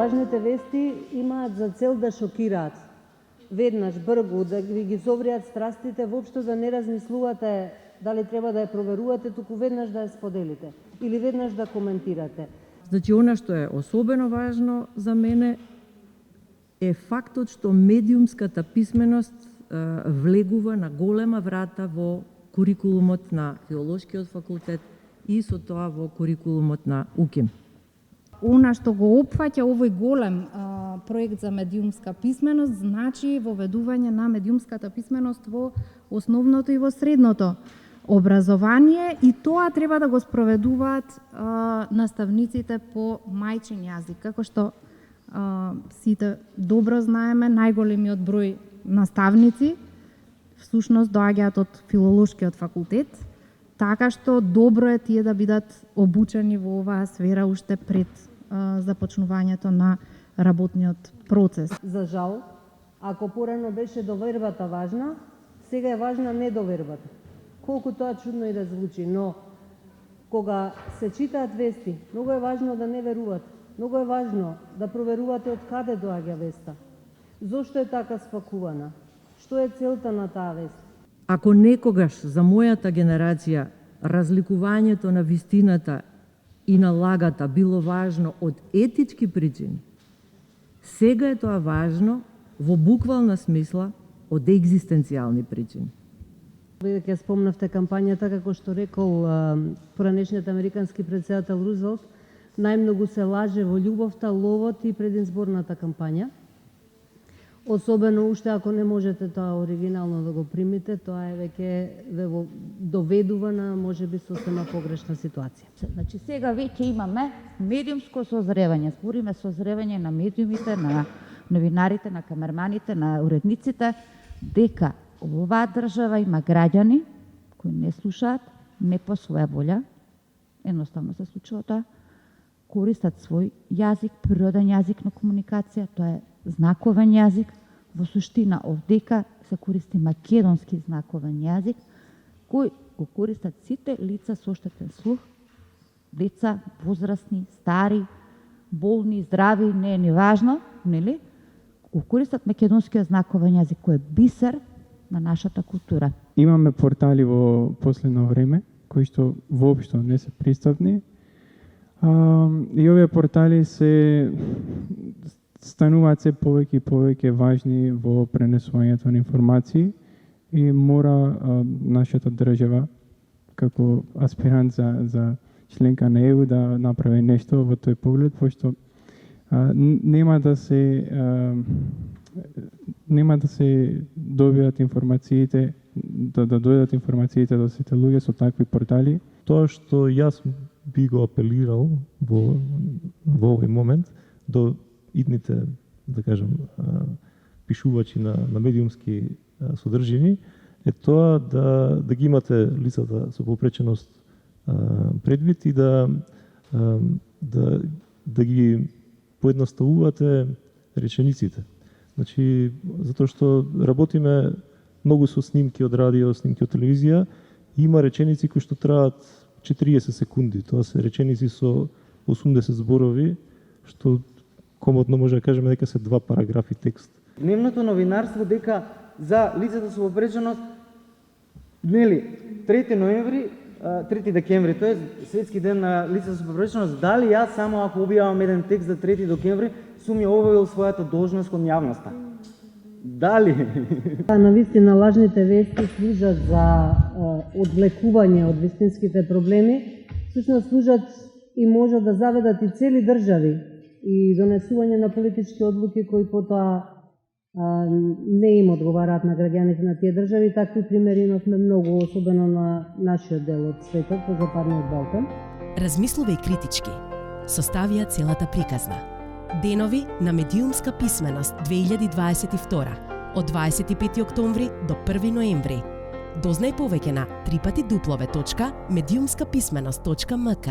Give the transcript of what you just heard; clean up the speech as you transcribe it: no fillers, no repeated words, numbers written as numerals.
лажните вести имаат за цел да шокираат. Веднаш, бргу, да ги зовриат страстите, воопшто да не размислувате дали треба да ја проверувате, туку веднаш да ја споделите или веднаш да коментирате. Значи, она што е особено важно за мене е фактот што медиумската писменост влегува на голема врата во курикулумот на Филолошкиот факултет и со тоа во курикулумот на УКИМ. Она што го опфаќа овој голем проект за медиумска писменост, значи воведување на медиумската писменост во основното и во средното образование, и тоа треба да го спроведуваат наставниците по мајчин јазик. Како што сите добро знаеме, најголемиот број наставници всушност доаѓаат од Филолошкиот факултет, така што добро е тие да бидат обучени во оваа сфера уште пред започнувањето на работниот процес. За жал, ако порано беше довербата важна, сега е важна недовербата. Колку тоа чудно и да звучи, но кога се читаат вести, многу е важно да не верувате. Многу е важно да проверувате од каде доаѓа веста. Зошто е така спакувана? Што е целта на таа вест? Ако некогаш за мојата генерација разликувањето на вистината и на лагата било важно од етички причини, сега е тоа важно во буквална смисла од екзистенцијални причини. Бидејќи спомнавте кампањата, како што рекол поранешниот американски претседател Рузвелт, најмногу се лаже во љубовта, ловот и предизборната кампања. Особено уште ако не можете тоа оригинално да го примите, тоа е веќе доведува на можеби сосема погрешна ситуација. Значи сега веќе имаме медиумско созревање. Збориме созревање на медиумите, на новинарите, на камерманите, на уредниците, дека оваа држава има граѓани кои не слушаат, не по своја волја, едноставно се случува тоа, користат свој јазик, природен јазик на комуникација, тоа е знаковен јазик. Во суштина овдека се користи македонски знаковен јазик, кој го користат сите лица со оштетен слух, деца, возрастни, стари, болни, здрави, не е ни важно, нели? Го користат македонскиот знаковен јазик, кој е бисер на нашата култура. Имаме портали во последно време, кои што воопшто не се пристапни. И овие портали се стануваат се повеќе и повеќе важни во пренесувањето на информации и мора нашата држава како аспирант за членка на ЕУ да направи нешто во тој поглед, пошто нема да се добијат информациите, да дојдат информациите до сите луѓе со такви портали. Тоа што јас би го апелирал во овој момент до идните, да кажем, пишувачи на медиумски содржини, е тоа да ги имате лицата со попреченост предвид и да ги поедноставувате речениците. Значи, затоа што работиме многу со снимки од радио, снимки од телевизија, има реченици кои што траат 40 секунди. Тоа се реченици со 80 зборови, што комотно може да кажеме дека се 2 параграфи текст. Дневното новинарство дека за лицата со попреченост, нели, 3 декември, тоа е светски ден на лицата со попреченост, дали јас само ако објавам еден текст за 3 декември, сум ја објавил својата должност кон јавноста? Дали? Навистина лажните вести служат за одвлекување од вистинските проблеми, всушност служат и можат да заведат и цели држави и донесување на политички одлуки кои потоа не им одговараат на граѓаните на тие држави. Такви примери имавме многу, особено на нашиот дел од светот, по Западниот Балкан. Размислувај критички. Составија целата приказна. Денови на медиумска писменост 2022 од 25 октомври до 1 ноември. Дознај повеќе на www.mediumskapисменост.mk.